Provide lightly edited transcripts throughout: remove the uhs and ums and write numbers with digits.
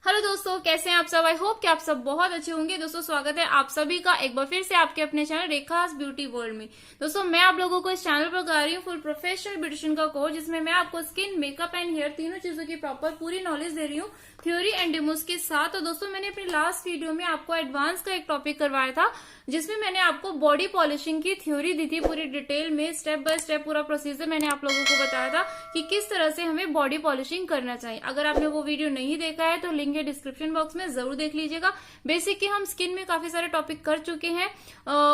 Hello दोस्तों, कैसे हैं आप सब। आई होप कि आप सब बहुत अच्छे होंगे। दोस्तों स्वागत है आप सभी का एक बार फिर से आपके अपने चैनल रेखास ब्यूटी वर्ल्ड में। दोस्तों मैं आप लोगों को इस चैनल पर करा रही हूँ फुल प्रोफेशनल ब्यूटिशियन का कोर्स, जिसमें मैं आपको स्किन, मेकअप एंड हेयर तीनों चीजों की प्रॉपर पूरी नॉलेज दे रही हूँ, थ्योरी एंड डेमोस के साथ। तो दोस्तों मैंने अपनी लास्ट वीडियो में आपको एडवांस का एक टॉपिक करवाया था, जिसमें मैंने आपको बॉडी पॉलिशिंग की थ्योरी दी थी पूरी डिटेल में, स्टेप बाय स्टेप पूरा प्रोसीजर मैंने आप लोगों को बताया था कि किस तरह से हमें बॉडी पॉलिशिंग करना चाहिए। अगर आपने वो वीडियो नहीं देखा है तो लिंक है डिस्क्रिप्शन बॉक्स में, जरूर देख लीजिएगा। बेसिक की हम स्किन में काफी सारे टॉपिक कर चुके हैं,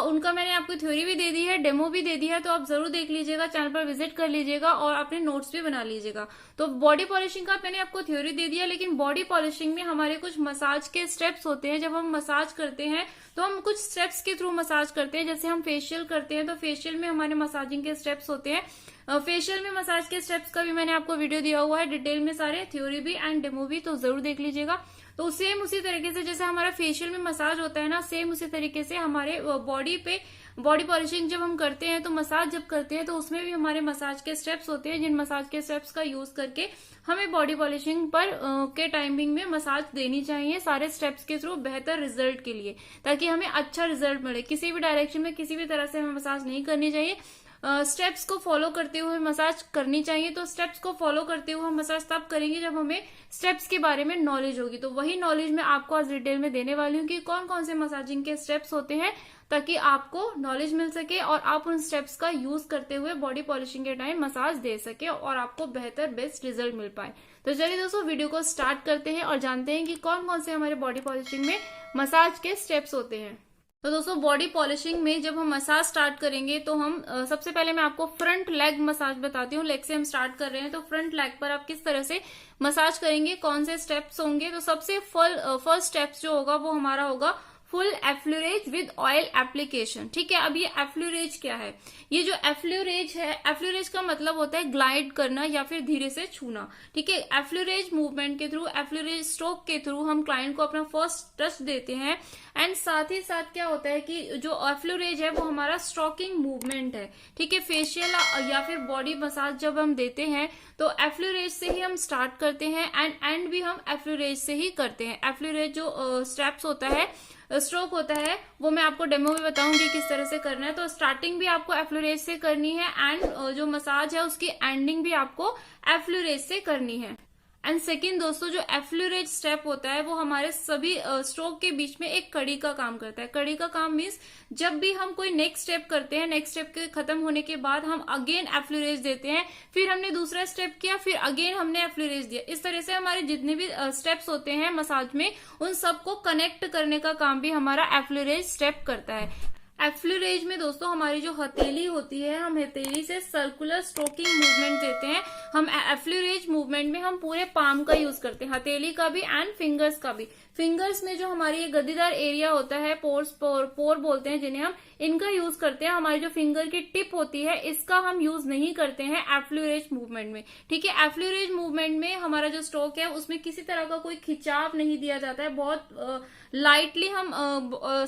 उनका मैंने आपको थ्योरी भी दे दी है, डेमो भी दे दी है, तो आप जरूर देख लीजिएगा, चैनल पर विजिट कर लीजिएगा और अपने नोट्स भी बना लीजिएगा। तो बॉडी पॉलिशिंग का मैंने आपको थ्योरी दे दिया, लेकिन बॉडी पॉलिशिंग में हमारे कुछ मसाज के स्टेप्स होते हैं। जब हम मसाज करते हैं तो हम कुछ स्टेप्स के थ्रू मसाज करते हैं। जैसे हम फेशियल करते हैं तो फेशियल में हमारे मसाजिंग के स्टेप्स होते हैं। फेशियल में मसाज के स्टेप्स का भी मैंने आपको वीडियो दिया हुआ है डिटेल में, सारे थ्योरी भी एंड डेमो भी, तो जरूर देख लीजिएगा। तो सेम उसी तरीके से जैसे हमारा फेशियल में मसाज होता है ना, सेम उसी तरीके से हमारे बॉडी पे बॉडी पॉलिशिंग जब हम करते हैं तो मसाज जब करते हैं तो उसमें भी हमारे मसाज के स्टेप्स होते हैं, जिन मसाज के स्टेप्स का यूज करके हमें बॉडी पॉलिशिंग पर के टाइमिंग में मसाज देनी चाहिए, सारे स्टेप्स के थ्रू बेहतर रिजल्ट के लिए, ताकि हमें अच्छा रिजल्ट मिले। किसी भी डायरेक्शन में किसी भी तरह से हमें मसाज नहीं करनी चाहिए, स्टेप्स को फॉलो करते हुए मसाज करनी चाहिए। तो स्टेप्स को फॉलो करते हुए हम मसाज तब करेंगे जब हमें स्टेप्स के बारे में नॉलेज होगी। तो वही नॉलेज मैं आपको आज डिटेल में देने वाली हूँ कि कौन कौन से मसाजिंग के स्टेप्स होते हैं, ताकि आपको नॉलेज मिल सके और आप उन स्टेप्स का यूज करते हुए बॉडी पॉलिशिंग के टाइम मसाज दे सके और आपको बेहतर बेस्ट रिजल्ट मिल पाए। तो चलिए दोस्तों वीडियो को स्टार्ट करते हैं और जानते हैं कि कौन कौन से हमारे बॉडी पॉलिशिंग में मसाज के स्टेप्स होते हैं। तो दोस्तों बॉडी पॉलिशिंग में जब हम मसाज स्टार्ट करेंगे तो हम सबसे पहले मैं आपको फ्रंट लेग मसाज बताती हूँ। लेग से हम स्टार्ट कर रहे हैं, तो फ्रंट लेग पर आप किस तरह से मसाज करेंगे, कौन से स्टेप्स होंगे। तो सबसे फर्स्ट स्टेप्स जो होगा वो हमारा होगा फुल एफ्लूरेज विद ऑयल एप्लीकेशन। ठीक है, अब ये एफ्लूरेज क्या है? ये जो एफ्लूरेज है, एफ्लूरेज का मतलब होता है ग्लाइड करना या फिर धीरे से छूना। ठीक है, एफ्लूरेज मूवमेंट के थ्रू, एफ्लूरेज स्ट्रोक के थ्रू हम क्लाइंट को अपना फर्स्ट टच देते हैं। एंड साथ ही साथ क्या होता है कि जो एफ्लूरेज है वो हमारा स्ट्रोकिंग मूवमेंट है। ठीक है, फेशियल या फिर बॉडी मसाज जब हम देते हैं तो एफ्लूरेज से ही हम स्टार्ट करते हैं एंड एंड भी हम एफ्लूरेज से ही करते हैं। एफ्लूरेज जो स्टेप्स होता है, स्ट्रोक होता है, वो मैं आपको डेमो में बताऊंगी किस तरह से करना है। तो स्टार्टिंग भी आपको एफ्लूरेज से करनी है एंड जो मसाज है उसकी एंडिंग भी आपको एफ्लूरेज से करनी है। एंड सेकेंड दोस्तों, जो एफ्लूरेज स्टेप होता है वो हमारे सभी स्ट्रोक के बीच में एक कड़ी का काम करता है। कड़ी का काम मीन्स जब भी हम कोई नेक्स्ट स्टेप करते हैं, नेक्स्ट स्टेप के खत्म होने के बाद हम अगेन एफ्लूरेज देते हैं, फिर हमने दूसरा स्टेप किया, फिर अगेन हमने एफ्लूरेज दिया। इस तरह से हमारे जितने भी स्टेप्स होते हैं मसाज में, उन सबको कनेक्ट करने का काम भी हमारा एफ्लूरेज स्टेप करता है। एफ्लूरेज में दोस्तों हमारी जो हथेली होती है, हम हथेली से सर्कुलर स्ट्रोकिंग मूवमेंट देते हैं। हम एफ्लूरेज मूवमेंट में हम पूरे पाम का यूज करते हैं, हथेली का भी एंड फिंगर्स का भी। फिंगर्स में जो हमारी ये गद्दीदार एरिया होता है, पोर बोलते हैं जिन्हें हम, इनका यूज करते हैं। हमारी जो फिंगर की टिप होती है इसका हम यूज नहीं करते हैं एफ्लूरेज मूवमेंट में। ठीक है, एफ्लूरेज मूवमेंट में हमारा जो स्ट्रोक है उसमें किसी तरह का कोई खिंचाव नहीं दिया जाता है, बहुत लाइटली हम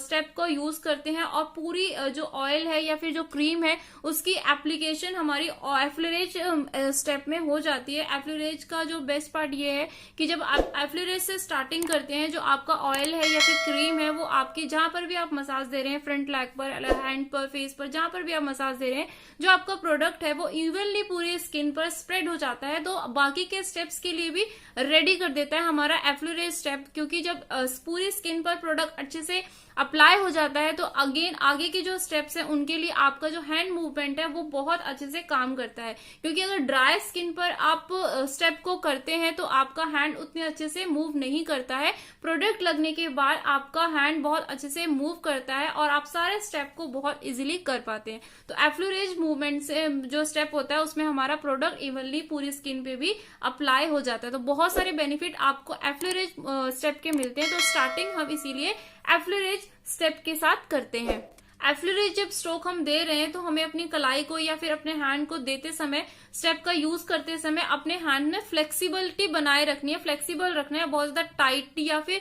स्टेप को यूज करते हैं और पूरी जो ऑयल है या फिर जो क्रीम है उसकी एप्लीकेशन हमारी एफ्लूरेज स्टेप में हो जाती है। एफ्लूरेज का जो बेस्ट पार्ट ये है कि जब आप एफ्लूरेज से स्टार्टिंग करते हैं, जो आपका ऑयल है या फिर क्रीम है वो आपकी जहां पर भी आप मसाज दे रहे हैं, फ्रंट लेग पर, हैंड पर, फेस पर, जहां पर भी आप मसाज दे रहे हैं, जो आपका प्रोडक्ट है वो इवनली पूरी स्किन पर स्प्रेड हो जाता है। तो बाकी के स्टेप्स के लिए भी रेडी कर देता है हमारा एफ्लूरेज स्टेप, क्योंकि जब पूरी स्किन पर प्रोडक्ट अच्छे से अप्लाई हो जाता है तो अगेन आगे के जो स्टेप्स हैं उनके लिए आपका जो हैंड मूवमेंट है वो बहुत अच्छे से काम करता है। क्योंकि अगर ड्राई स्किन पर आप स्टेप को करते हैं तो आपका हैंड उतने अच्छे से मूव नहीं करता है। प्रोडक्ट लगने के बाद आपका हैंड बहुत अच्छे से मूव करता है और आप सारे स्टेप को बहुत इजीली कर पाते हैं। तो एफ्लूरेज मूवमेंट से जो स्टेप होता है उसमें हमारा प्रोडक्ट इवनली पूरी स्किन पे भी अप्लाई हो जाता है। तो बहुत सारे बेनिफिट आपको एफ्लूरेज स्टेप के मिलते हैं। तो स्टार्टिंग हम इसीलिए एफ्लूरेज स्टेप के साथ करते हैं। एफ्लूरेज जब स्ट्रोक हम दे रहे हैं तो हमें अपनी कलाई को या फिर अपने हैंड को देते समय, स्टेप का यूज करते समय अपने हैंड में फ्लेक्सिबिलिटी बनाए रखनी है, फ्लेक्सिबल रखना है। बहुत ज्यादा टाइट या फिर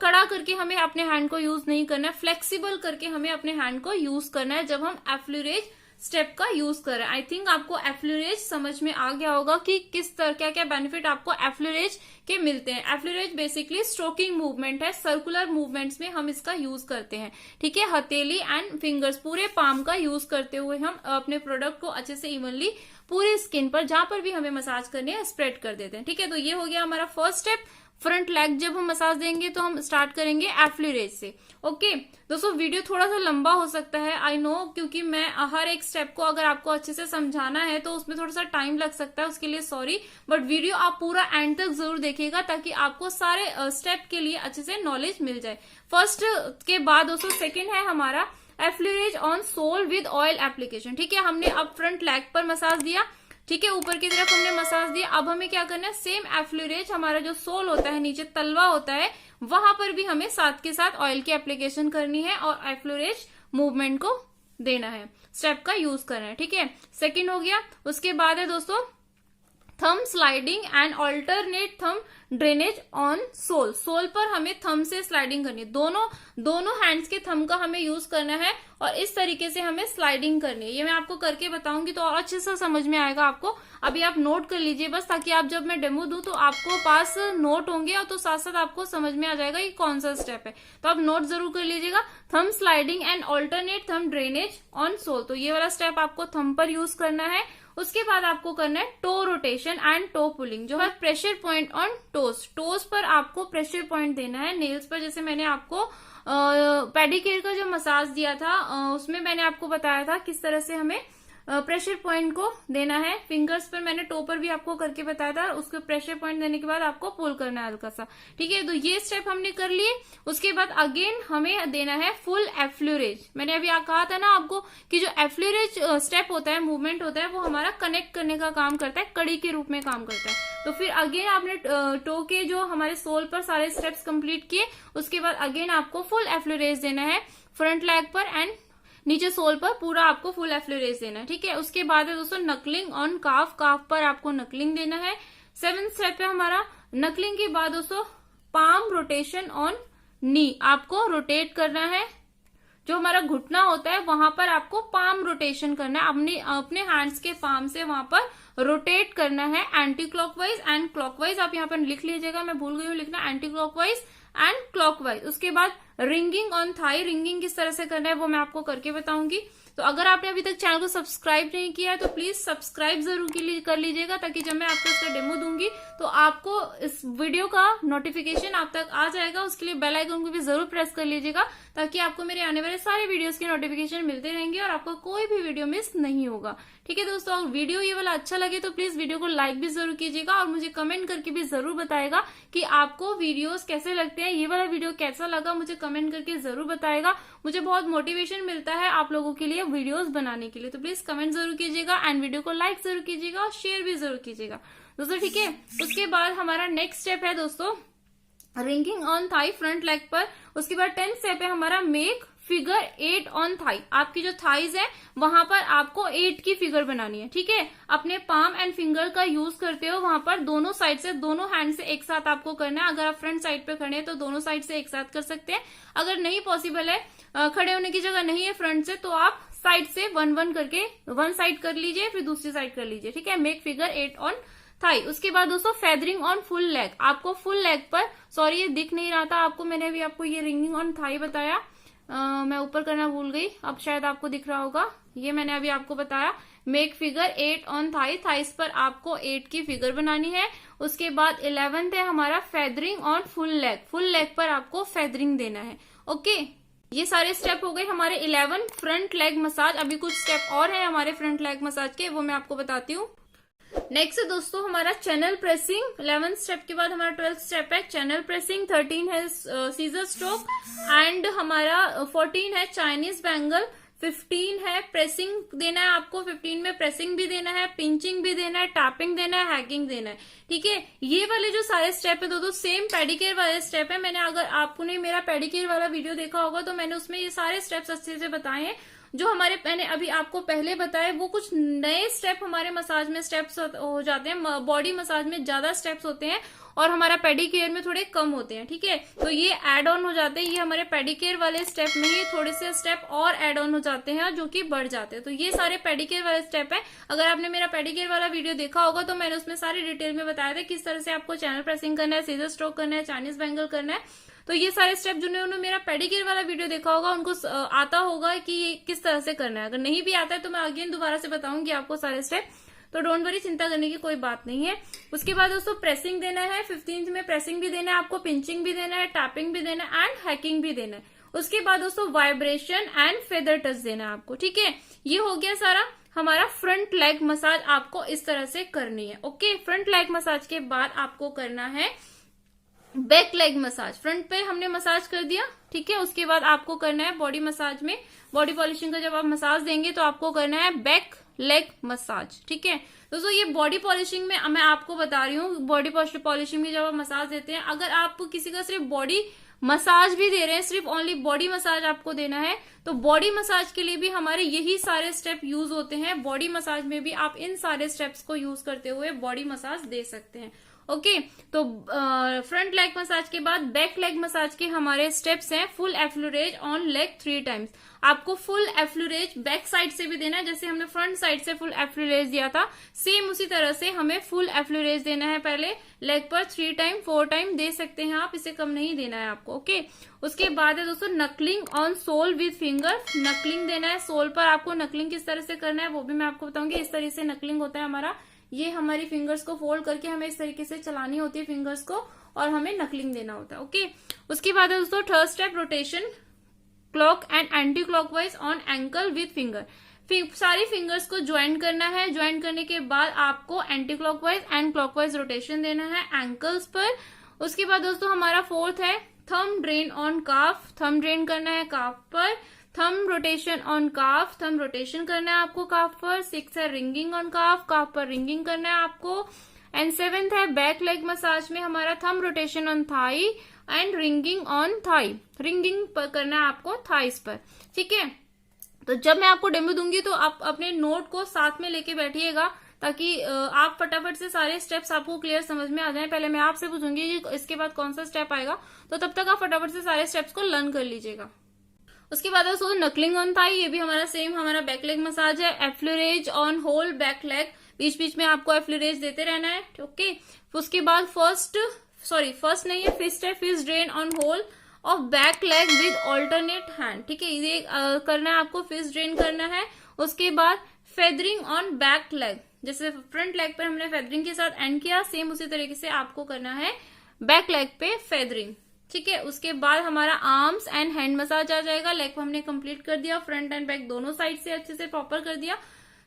कड़ा करके हमें अपने हैंड को यूज नहीं करना है, फ्लेक्सिबल करके हमें अपने हैंड को यूज करना है जब हम एफ्लूरेज स्टेप का यूज कर रहे हैं। आई थिंक आपको एफ्लूरेज समझ में आ गया होगा कि किस तरह क्या क्या बेनिफिट आपको एफ्लूरेज के मिलते हैं। एफ्लूरेज बेसिकली स्ट्रोकिंग मूवमेंट है, सर्कुलर मूवमेंट्स में हम इसका यूज करते हैं। ठीक है, हथेली एंड फिंगर्स पूरे पाम का यूज करते हुए हम अपने प्रोडक्ट को अच्छे से इवनली पूरी स्किन पर जहां पर भी हमें मसाज करनी है स्प्रेड कर देते हैं। ठीक है, तो ये हो गया हमारा फर्स्ट स्टेप। फ्रंट लेग जब हम मसाज देंगे तो हम स्टार्ट करेंगे एफ्लूरेज से। ओके दोस्तों, वीडियो थोड़ा सा लंबा हो सकता है, आई नो, क्योंकि मैं हर एक स्टेप को अगर आपको अच्छे से समझाना है तो उसमें थोड़ा सा टाइम लग सकता है, उसके लिए सॉरी, बट वीडियो आप पूरा एंड तक जरूर देखिएगा ताकि आपको सारे स्टेप के लिए अच्छे से नॉलेज मिल जाए। फर्स्ट के बाद दोस्तों सेकेंड है हमारा effleurage on sole with oil application. ठीक है, हमने अब फ्रंट लेग पर मसाज दिया, ठीक है, ऊपर की तरफ हमने मसाज दिया। अब हमें क्या करना है, सेम एफ्लूरेज हमारा जो सोल होता है, नीचे तलवा होता है, वहां पर भी हमें साथ के साथ ऑयल की एप्लीकेशन करनी है और एफ्लूरेज मूवमेंट को देना है, स्टेप का यूज करना है। ठीक है, सेकंड हो गया। उसके बाद है दोस्तों थम स्लाइडिंग एंड ऑल्टरनेट थम ड्रेनेज ऑन सोल। सोल पर हमें थम से स्लाइडिंग करनी है, दोनों हैंड्स के थम का हमें यूज करना है और इस तरीके से हमें स्लाइडिंग करनी है। ये मैं आपको करके बताऊंगी तो और अच्छे से समझ में आएगा आपको। अभी आप नोट कर लीजिए बस, ताकि आप जब मैं डेमो दूं तो आपको पास नोट होंगे और तो साथ साथ आपको समझ में आ जाएगा ये कौन सा स्टेप है। तो आप नोट जरूर कर लीजिएगा। थम स्लाइडिंग एंड ऑल्टरनेट थम ड्रेनेज ऑन सोल, तो ये वाला स्टेप आपको थम पर यूज करना है। उसके बाद आपको करना है toe rotation and toe pulling, जो है pressure point on toes. Toes पर आपको प्रेशर पॉइंट देना है, नेल्स पर जैसे मैंने आपको पेडिक्योर का जो मसाज दिया था उसमें मैंने आपको बताया था किस तरह से हमें प्रेशर पॉइंट को देना है। फिंगर्स पर मैंने टो पर भी आपको करके बताया था, उसको प्रेशर पॉइंट देने के बाद आपको पुल करना है हल्का सा। ठीक है, तो ये स्टेप हमने कर लिए। उसके बाद अगेन हमें देना है फुल एफ्लूरेज। मैंने अभी कहा था ना आपको कि जो एफ्लूरेज स्टेप होता है, मूवमेंट होता है, वो हमारा कनेक्ट करने का काम करता है, कड़ी के रूप में काम करता है। तो फिर अगेन आपने टो के जो हमारे सोल पर सारे स्टेप्स कंप्लीट किए, उसके बाद अगेन आपको फुल एफ्लूरेज देना है फ्रंट लेग पर एंड नीचे सोल पर पूरा आपको फुल एफ्लूरेज देना है। ठीक है, उसके बाद है दोस्तों नकलिंग ऑन काफ, काफ पर आपको नकलिंग देना है। 7th स्टेप है हमारा नकलिंग के बाद दोस्तों पाम रोटेशन ऑन नी, आपको रोटेट करना है। जो हमारा घुटना होता है वहां पर आपको पाम रोटेशन करना है, अपने हैंड्स के पाम से वहां पर रोटेट करना है, एंटी क्लॉकवाइज एंड क्लॉकवाइज। आप यहाँ पर लिख लीजिएगा, मैं भूल गई हूँ लिखना, एंटी क्लॉकवाइज एंड क्लॉकवाइज। उसके बाद रिंगिंग ऑन थाई, रिंगिंग किस तरह से करना है वो मैं आपको करके बताऊंगी। तो अगर आपने अभी तक चैनल को सब्सक्राइब नहीं किया है तो प्लीज सब्सक्राइब जरूर कर लीजिएगा, ताकि जब मैं आपको इसका डेमो दूंगी तो आपको इस वीडियो का नोटिफिकेशन आप तक आ जाएगा। उसके लिए बेल आइकन को भी जरूर प्रेस कर लीजिएगा, ताकि आपको मेरे आने वाले सारे वीडियोस के नोटिफिकेशन मिलते रहेंगे और आपको कोई भी वीडियो मिस नहीं होगा। ठीक है दोस्तों, अगर वीडियो ये वाला अच्छा लगे तो प्लीज वीडियो को लाइक भी जरूर कीजिएगा और मुझे कमेंट करके भी जरूर बताएगा कि आपको वीडियोस कैसे लगते हैं, ये वाला वीडियो कैसा लगा, मुझे कमेंट करके जरूर बताएगा। मुझे बहुत मोटिवेशन मिलता है आप लोगों के लिए वीडियोस बनाने के लिए। तो प्लीज कमेंट जरूर कीजिएगा एंड वीडियो को लाइक जरूर कीजिएगा और शेयर भी जरूर कीजिएगा दोस्तों। ठीक है, उसके बाद हमारा नेक्स्ट स्टेप है दोस्तों ringing on thigh front leg पर। उसके बाद 10th स्टेप है हमारा मेक फिगर 8 ऑन थाई। आपकी जो थाइज है वहां पर आपको 8 की फिगर बनानी है। ठीक है, अपने पाम एंड फिंगर का यूज करते हो वहां पर दोनों साइड से, दोनों हैंड से एक साथ आपको करना है। अगर आप फ्रंट साइड पे खड़े हैं तो दोनों साइड से एक साथ कर सकते हैं। अगर नहीं पॉसिबल है, खड़े होने की जगह नहीं है फ्रंट से, तो आप साइड से 1-1 करके वन साइड कर लीजिए, फिर दूसरी साइड कर लीजिए। ठीक है, मेक फिगर 8 ऑन थाई। उसके बाद दोस्तों फेदरिंग ऑन फुल लेग, आपको फुल लेग पर, सॉरी ये दिख नहीं रहा था आपको, मैंने अभी आपको ये रिंगिंग ऑन थाई बताया, मैं ऊपर करना भूल गई, अब शायद आपको दिख रहा होगा। ये मैंने अभी आपको बताया make figure 8 on thigh, thighs पर आपको 8 की फिगर बनानी है। उसके बाद 11th है हमारा feathering on full leg, full leg पर आपको फेदरिंग देना है। ओके, ये सारे स्टेप हो गए हमारे 11 फ्रंट लेग मसाज। अभी कुछ स्टेप और है हमारे फ्रंट लेग मसाज के, वो मैं आपको बताती हूँ। नेक्स्ट है दोस्तों हमारा चैनल प्रेसिंग। 11th स्टेप के बाद हमारा 12th स्टेप है चैनल प्रेसिंग, 13 है सीजर स्ट्रोक एंड हमारा 14 है चाइनीज बैंगल, 15 है प्रेसिंग देना है आपको, 15 में प्रेसिंग भी देना है, पिंचिंग भी देना है, टैपिंग देना है, हैकिंग देना है। ठीक है, ये वाले जो सारे स्टेप है दोस्तों सेम पेडिक्योर वाले स्टेप है। मैंने, अगर आपने मेरा पेडिक्योर वाला वीडियो देखा होगा तो मैंने उसमें ये सारे स्टेप्स अच्छे से बताए हैं। जो हमारे मैंने अभी आपको पहले बताए वो कुछ नए स्टेप हमारे मसाज में स्टेप्स हो जाते हैं, बॉडी मसाज में ज्यादा स्टेप्स होते हैं और हमारा पेडिकेयर में थोड़े कम होते हैं, ठीक है। तो ये एड ऑन हो जाते हैं, ये हमारे पेडिकेयर वाले स्टेप में ही थोड़े से स्टेप और एड ऑन हो जाते हैं जो कि बढ़ जाते हैं। तो ये सारे पेडिकेयर वाले स्टेप है। अगर आपने मेरा पेडिकेयर वाला वीडियो देखा होगा तो मैंने उसमें सारी डिटेल में बताया था किस तरह से आपको चैनल प्रेसिंग करना है, सीजर स्ट्रोक करना है, चाइनीज बैंगल करना है। तो ये सारे स्टेप जिन्होंने मेरा पेडिकेयर वाला वीडियो देखा होगा उनको आता होगा कि ये किस तरह से करना है। अगर नहीं भी आता है तो मैं अगेन दोबारा से बताऊंगी आपको सारे स्टेप, तो डोंट वरी, चिंता करने की कोई बात नहीं है। उसके बाद दोस्तों प्रेसिंग देना है, 15th में प्रेसिंग भी देना है आपको, पिंचिंग भी देना है, टैपिंग भी देना है एंड हैकिंग भी देना है। उसके बाद दोस्तों वाइब्रेशन एंड फेदर टच देना है आपको, ठीक है। ये हो गया सारा हमारा फ्रंट लेग मसाज, आपको इस तरह से करनी है। ओके, फ्रंट लेग मसाज के बाद आपको करना है बैक लेग मसाज। फ्रंट पे हमने मसाज कर दिया, ठीक है। उसके बाद आपको करना है बॉडी मसाज में, बॉडी पॉलिशिंग का जब आप मसाज देंगे तो आपको करना है बैक लेग मसाज, ठीक है। दोस्तों ये बॉडी पॉलिशिंग में मैं आपको बता रही हूँ, बॉडी पॉलिशिंग में जब आप मसाज देते हैं, अगर आप किसी का सिर्फ बॉडी मसाज भी दे रहे हैं, सिर्फ ओनली बॉडी मसाज आपको देना है, तो बॉडी मसाज के लिए भी हमारे यही सारे स्टेप यूज होते हैं। बॉडी मसाज में भी आप इन सारे स्टेप्स को यूज करते हुए बॉडी मसाज दे सकते हैं। ओके, तो फ्रंट लेग मसाज के बाद बैक लेग मसाज के हमारे स्टेप्स हैं फुल एफ्लुरेज ऑन लेग 3 टाइम्स। आपको फुल एफ्लुरेज बैक साइड से भी देना है, जैसे हमने फ्रंट साइड से फुल एफ्लुरेज दिया था, सेम उसी तरह से हमें फुल एफ्लुरेज देना है पहले लेग पर 3 टाइम 4 टाइम दे सकते हैं आप, इसे कम नहीं देना है आपको। ओके, उसके बाद है दोस्तों नकलिंग ऑन सोल विद फिंगर। नकलिंग देना है सोल पर, आपको नकलिंग किस तरह से करना है वो भी मैं आपको बताऊंगी। इस तरह से नकलिंग होता है हमारा, ये हमारी फिंगर्स को फोल्ड करके हमें इस तरीके से चलानी होती है फिंगर्स को, और हमें नकलिंग देना होता है। ओके, उसके बाद है दोस्तों third step rotation clock and anti clockwise on ankle with finger. सारी फिंगर्स को ज्वाइन करना है, ज्वाइन करने के बाद आपको anti clockwise and clockwise rotation देना है एंकल्स पर। उसके बाद दोस्तों हमारा फोर्थ है thumb drain on calf, thumb drain करना है काफ पर। Thumb rotation on calf, thumb rotation करना है आपको काफ पर। 6 है रिंगिंग ऑन काफ, काफ पर रिंगिंग करना है आपको। एंड 7th है बैक लेग मसाज में हमारा thumb rotation on thigh and ringing on thigh, ringing पर करना है आपको थाइस पर, ठीक है। तो जब मैं आपको डेमो दूंगी तो आप अपने नोट को साथ में लेके बैठिएगा ताकि आप फटाफट से सारे स्टेप्स आपको क्लियर समझ में आ जाए। पहले मैं आपसे पूछूंगी कि इसके बाद कौन सा स्टेप आएगा, तो तब तक आप फटाफट से सारे स्टेप्स को लर्न कर लीजिएगा। उसके बाद दोस्तों नकलिंग ऑन थाई, ये भी हमारा सेम हमारा बैक लेग मसाज है। Effleurage on whole back leg, बीच बीच में आपको एफ्लुरेज देते रहना है, ओके। उसके बाद फर्स्ट नहीं है, फिस्ट है, fist drain on whole of back leg with alternate hand, ठीक है। ये करना है आपको, फिस्ट ड्रेन करना है। उसके बाद फेदरिंग ऑन बैक लेग, जैसे फ्रंट लेग पर हमने फेदरिंग के साथ एंड किया, सेम उसी तरीके से आपको करना है बैक लेग पे फेदरिंग, ठीक है। उसके बाद हमारा आर्म्स एंड हैंड मसाज आ जाएगा। लेग को हमने कंप्लीट कर दिया, फ्रंट एंड बैक दोनों साइड से अच्छे से प्रॉपर कर दिया।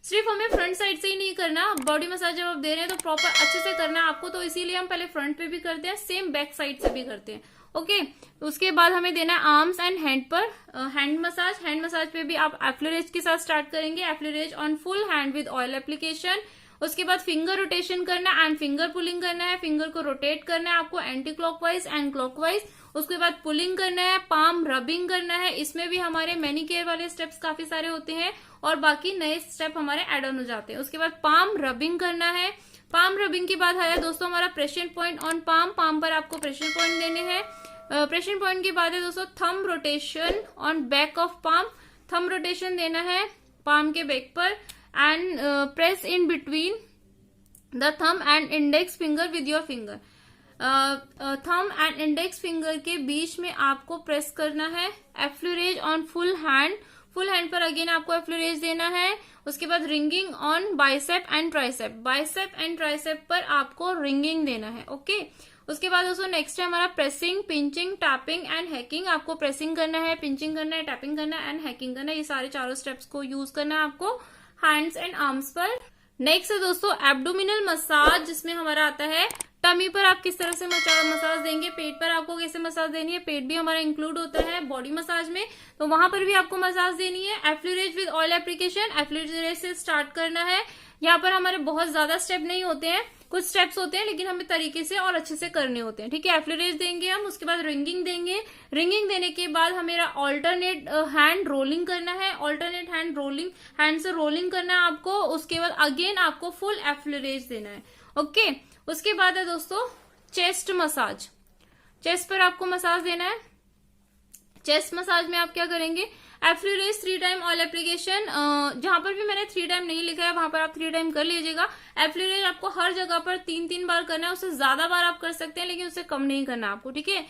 सिर्फ हमें फ्रंट साइड से ही नहीं करना, बॉडी मसाज जब आप दे रहे हैं तो प्रॉपर अच्छे से करना है आपको, तो इसीलिए हम पहले फ्रंट पे भी करते हैं, सेम बैक साइड से भी करते हैं, ओके। उसके बाद हमें देना है आर्म्स एंड हैंड पर हैंड मसाज। हैंड मसाज पे भी आप एफ्लुरेज के साथ स्टार्ट करेंगे, effleurage on full hand with oil application. उसके बाद फिंगर रोटेशन करना है एंड फिंगर पुलिंग करना है, फिंगर को रोटेट करना है आपको एंटी क्लॉकवाइज एंड क्लॉकवाइज। उसके बाद पुलिंग करना है, पाम रबिंग करना है, इसमें भी हमारे मैनीकेयर वाले स्टेप्स काफी सारे होते हैं और बाकी नए स्टेप हमारे एड ऑन हो जाते हैं। उसके बाद पाम रबिंग करना है। पाम रबिंग के बाद आया दोस्तों हमारा pressure point on palm, palm पर आपको प्रेशर पॉइंट देने हैं। प्रेशर पॉइंट के बाद है दोस्तों thumb rotation on back of palm, thumb rotation देना है पाम के बैक पर and press in between the thumb and index finger with your finger. Thumb and index finger के बीच में आपको प्रेस करना है। Effleurage on full hand, full hand पर अगेन आपको एफ्लुरेज देना है। उसके बाद ringing on bicep and tricep, bicep and tricep पर आपको रिंगिंग देना है, ओके। उसके बाद दोस्तों नेक्स्ट है हमारा pressing, pinching, tapping and hacking. आपको प्रेसिंग करना है, पिंचिंग करना है, टैपिंग करना है एंड हैकिंग करना है। ये सारे चारों स्टेप्स को यूज करना है आपको हैंड्स एंड आर्म्स पर। नेक्स्ट है दोस्तों एब्डोमिनल मसाज, जिसमें हमारा आता है टमी पर आप किस तरह से मसाज देंगे, पेट पर आपको कैसे मसाज देनी है, पेट भी हमारा इंक्लूड होता है बॉडी मसाज में, तो वहां पर भी आपको मसाज देनी है। एफ्लुरेज विद ऑयल एप्लीकेशन, एफ्लुरेज से स्टार्ट करना है। यहाँ पर हमारे बहुत ज्यादा स्टेप नहीं होते हैं, कुछ स्टेप्स होते हैं लेकिन हमें तरीके से और अच्छे से करने होते हैं, ठीक है। एफ्लुरेज देंगे हम, उसके बाद रिंगिंग देंगे। रिंगिंग देने के बाद हमें ऑल्टरनेट हैंड रोलिंग करना है, ऑल्टरनेट हैंड रोलिंग, हैंड से रोलिंग करना है आपको। उसके बाद अगेन आपको फुल एफ्लुरेज देना है, ओके। उसके बाद है दोस्तों चेस्ट मसाज, चेस्ट पर आपको मसाज देना है। चेस्ट मसाज में आप क्या करेंगे, एफ्लूरेज 3 टाइम ऑयल एप्लीकेशन, जहां पर भी मैंने 3 टाइम नहीं लिखा है वहां पर आप 3 टाइम कर लीजिएगा। एफ्लूरेज आपको हर जगह पर 3-3 बार करना है, उससे ज्यादा बार आप कर सकते हैं लेकिन उससे कम नहीं करना आपको, ठीक है।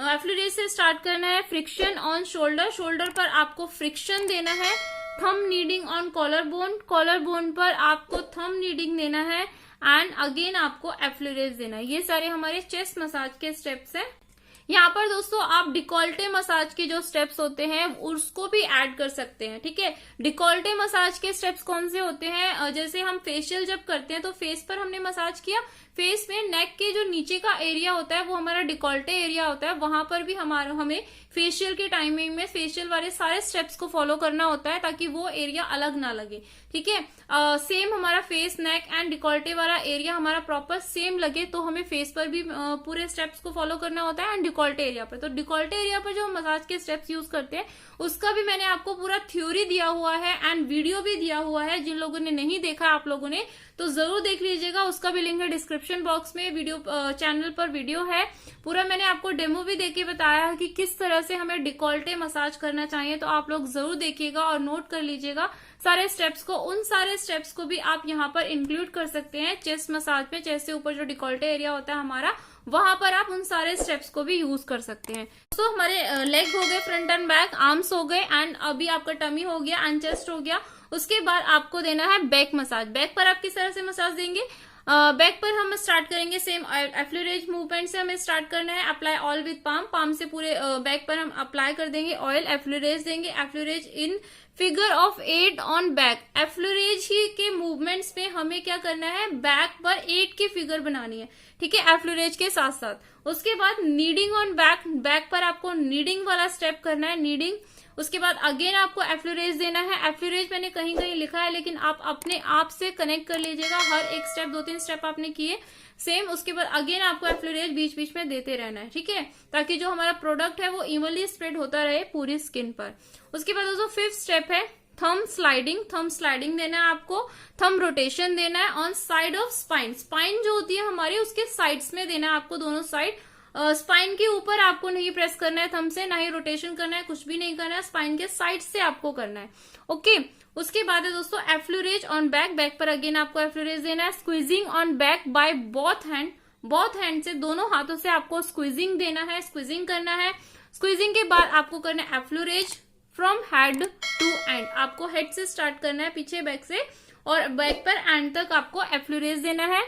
एफ्लूरेज से स्टार्ट करना है। फ्रिक्शन ऑन शोल्डर, शोल्डर पर आपको फ्रिक्शन देना है। Thumb kneading on collar bone, collar bone पर आपको थंब नीडिंग देना है एंड अगेन आपको एफ्लूरेज देना है। ये सारे हमारे चेस्ट मसाज के स्टेप्स हैं। यहाँ पर दोस्तों आप डिकोल्टे मसाज के जो स्टेप्स होते हैं उसको भी ऐड कर सकते हैं, ठीक है। डिकोल्टे मसाज के स्टेप्स कौन से होते हैं, जैसे हम फेशियल जब करते हैं तो फेस पर हमने मसाज किया, फेस में नेक के जो नीचे का एरिया होता है वो हमारा डिकोल्टे एरिया होता है, वहां पर भी हमें फेशियल के टाइमिंग में फेशियल वाले सारे स्टेप्स को फॉलो करना होता है ताकि वो एरिया अलग ना लगे, ठीक है। सेम हमारा फेस, नेक एंड डिकोल्टे वाला एरिया हमारा प्रॉपर सेम लगे तो हमें फेस पर भी पूरे स्टेप्स को फॉलो करना होता है एंड डिकोल्टे एरिया पर। तो डिकोल्टे एरिया पर जो मसाज के स्टेप्स यूज करते हैं उसका भी मैंने आपको पूरा थ्योरी दिया हुआ है एंड वीडियो भी दिया हुआ है। जिन लोगों ने नहीं देखा आप लोगों ने तो जरूर देख लीजिएगा, उसका भी लिंक है डिस्क्रिप्शन बॉक्स में। वीडियो चैनल पर वीडियो है पूरा, मैंने आपको डेमो भी देके बताया है कि किस तरह से हमें डिकोल्टे मसाज करना चाहिए, तो आप लोग जरूर देखिएगा और नोट कर लीजिएगा सारे स्टेप्स को। उन सारे स्टेप्स को भी आप यहाँ पर इंक्लूड कर सकते हैं चेस्ट मसाज में। चेस्ट से ऊपर जो डिकोल्टे एरिया होता है हमारा, वहां पर आप उन सारे स्टेप्स को भी यूज कर सकते हैं। तो हमारे लेग हो गए, फ्रंट एंड बैक, आर्म्स हो गए एंड अभी आपका टमी हो गया एंड चेस्ट हो गया। उसके बाद आपको देना है बैक मसाज। बैक पर आप किस तरह से मसाज देंगे, बैक पर हम स्टार्ट करेंगे सेम एफ्लूरेज मूवमेंट से हमें स्टार्ट करना है। Apply oil with palm, palm से पूरे बैक पर हम अप्लाई कर देंगे ऑयल, एफ्लूरेज देंगे। Effleurage in figure of 8 on back, effleurage ही के मूवमेंट्स में हमें क्या करना है, बैक पर 8 की फिगर बनानी है, ठीक है, एफ्लूरेज के साथ साथ। उसके बाद नीडिंग ऑन बैक, बैक पर आपको नीडिंग वाला स्टेप करना है, नीडिंग। उसके बाद अगेन आपको एफ्लूरेज देना है। एफ्लूरेज मैंने कहीं कहीं लिखा है लेकिन आप अपने आप से कनेक्ट कर लीजिएगा, हर एक स्टेप 2-3 स्टेप आपने किए सेम। उसके बाद अगेन आपको एफ्लूरेज बीच बीच में देते रहना है, ठीक है, ताकि जो हमारा प्रोडक्ट है वो इवनली स्प्रेड होता रहे पूरी स्किन पर। उसके बाद दोस्तों 5th स्टेप है थंब स्लाइडिंग। थंब स्लाइडिंग देना है आपको, थंब रोटेशन देना है on side of spine. Spine जो होती है हमारी उसके साइड्स में देना है आपको, दोनों साइड। स्पाइन के ऊपर आपको नहीं प्रेस करना है थंब से, ना ही रोटेशन करना है, कुछ भी नहीं करना है, स्पाइन के साइड से आपको करना है, ओके। उसके बाद है दोस्तों एफ्लूरेज ऑन बैक, बैक पर अगेन आपको एफ्लूरेज देना है। Squeezing on back by both hand, both hand से, दोनों हाथों से आपको स्क्वीजिंग देना है, स्क्वीजिंग करना है। स्क्वीजिंग के बाद आपको करना है एफ्लूरेज फ्रॉम हेड टू एंड, आपको हेड से स्टार्ट करना है पीछे बैक से और बैक पर एंड तक आपको एफ्लूरेज देना है।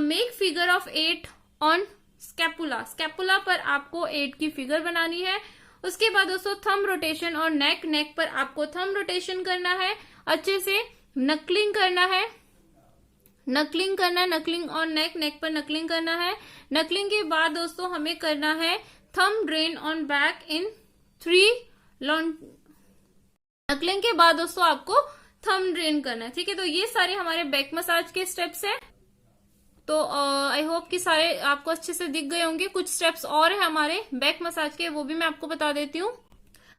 Make figure of 8 on scapula, scapula पर आपको 8 की फिगर बनानी है। उसके बाद दोस्तों थंब रोटेशन और नेक, नेक पर आपको थंब रोटेशन करना है, अच्छे से नकलिंग करना है, नकलिंग करना है, नकलिंग और नेक, नेक पर नकलिंग करना है। नकलिंग के बाद दोस्तों हमें करना है thumb drain on back in 3 long. Knuckling के बाद दोस्तों आपको थंब ड्रेन करना है, ठीक है। तो ये सारे हमारे बैक मसाज के स्टेप्स हैं। तो आई होप कि सारे आपको अच्छे से दिख गए होंगे। कुछ स्टेप्स और है हमारे बैक मसाज के, वो भी मैं आपको बता देती हूँ।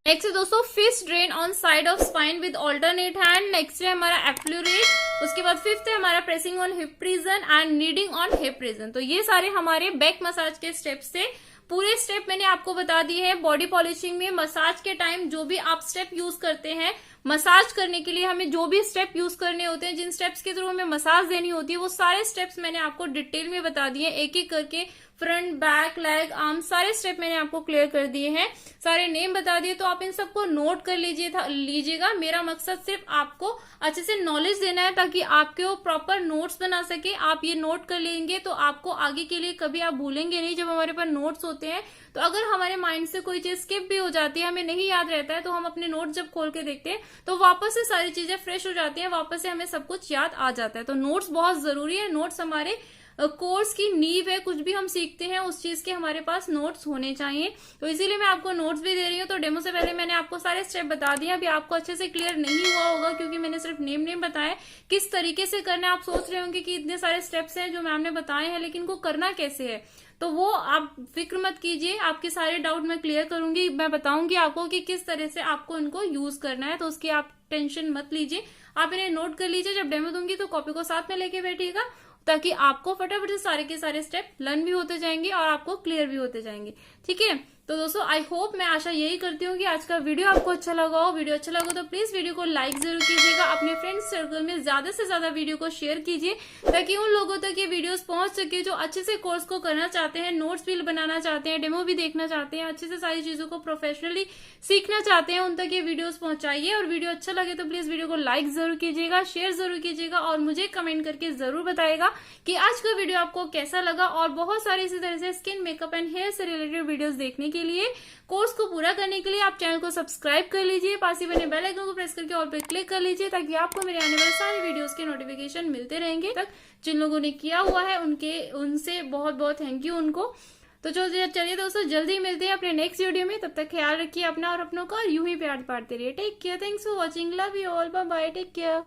नेक्स्ट है दोस्तों fist drain on side of spine with alternate hand. Next है हमारा एफ्लूरेज। उसके बाद 5th है हमारा pressing on hip region and kneading on hip region. तो ये सारे हमारे बैक मसाज के स्टेप्स थे। पूरे स्टेप मैंने आपको बता दिए हैं। बॉडी पॉलिशिंग में मसाज के टाइम जो भी आप स्टेप यूज करते हैं, मसाज करने के लिए हमें जो भी स्टेप यूज करने होते हैं, जिन स्टेप्स के थ्रू हमें मसाज देनी होती है, वो सारे स्टेप्स मैंने आपको डिटेल में बता दिए, एक एक करके फ्रंट, बैक, लेग, आर्म, सारे स्टेप मैंने आपको क्लियर कर दिए हैं, सारे नेम बता दिए। तो आप इन सबको नोट कर लीजिएगा। मेरा मकसद सिर्फ आपको अच्छे से नॉलेज देना है ताकि आपके वो प्रॉपर नोट्स बना सके। आप ये नोट कर लेंगे तो आपको आगे के लिए कभी आप भूलेंगे नहीं। जब हमारे पास नोट्स होते हैं तो अगर हमारे माइंड से कोई चीज स्किप भी हो जाती है, हमें नहीं याद रहता है, तो हम अपने नोट्स जब खोल के देखते हैं तो वापस से सारी चीजें फ्रेश हो जाती हैं, वापस से हमें सब कुछ याद आ जाता है। तो नोट्स बहुत जरूरी है। नोट्स हमारे कोर्स की नींव है। कुछ भी हम सीखते हैं उस चीज के हमारे पास नोट्स होने चाहिए। तो इसीलिए मैं आपको नोट्स भी दे रही हूँ। तो डेमो से पहले मैंने आपको सारे स्टेप बता दिए। अभी आपको अच्छे से क्लियर नहीं हुआ होगा क्योंकि मैंने सिर्फ नेम बताया किस तरीके से करना है। आप सोच रहे होंगे कि इतने सारे स्टेप्स हैं जो मैम ने बताए हैं, लेकिन वो करना कैसे है। तो वो आप फिक्र मत कीजिए, आपके सारे डाउट मैं क्लियर करूंगी। मैं बताऊंगी आपको कि किस तरह से आपको इनको यूज करना है। तो उसकी आप टेंशन मत लीजिए, आप इन्हें नोट कर लीजिए। जब डेमो दूंगी तो कॉपी को साथ में लेके बैठिएगा ताकि आपको फटाफट से सारे के सारे स्टेप लर्न भी होते जाएंगे और आपको क्लियर भी होते जाएंगे। ठीक है, तो दोस्तों आई होप, मैं आशा यही करती हूँ कि आज का वीडियो आपको अच्छा लगा हो। वीडियो अच्छा लगा तो प्लीज वीडियो को लाइक जरूर कीजिएगा, अपने फ्रेंड्स सर्कल में ज्यादा से ज्यादा वीडियो को शेयर कीजिए ताकि उन लोगों तक ये वीडियोस पहुंच सके जो अच्छे से कोर्स को करना चाहते हैं, नोट्स भी बनाना चाहते हैं, डेमो भी देखना चाहते हैं, अच्छे से सारी चीजों को प्रोफेशनली सीखना चाहते हैं, उन तक ये वीडियोस पहुंचाइए। और वीडियो अच्छा लगे तो प्लीज वीडियो को लाइक जरूर कीजिएगा, शेयर जरूर कीजिएगा और मुझे कमेंट करके जरूर बताएगा कि आज का वीडियो आपको कैसा लगा। और बहुत सारी इसी तरह से स्किन, मेकअप एंड हेयर से रिलेटेड वीडियोस देखने के लिए, कोर्स को पूरा करने के लिए आप चैनल को सब्सक्राइब कर लीजिए, पास ही बने बेल आइकन को प्रेस करके ऑल पे क्लिक कर लीजिए ताकि आपको मेरे आने वाले सारे वीडियोस के नोटिफिकेशन मिलते रहेंगे। तक जिन लोगों ने किया हुआ है उनसे बहुत बहुत थैंक यू उनको। तो चलिए दोस्तों, जल्दी मिलते हैं अपने नेक्स्ट वीडियो में। तब तक ख्याल रखिए अपना और अपनों का, और यूं ही प्यार बांटते रहिए। Take care, thanks for watching, love you all, bye bye, take care.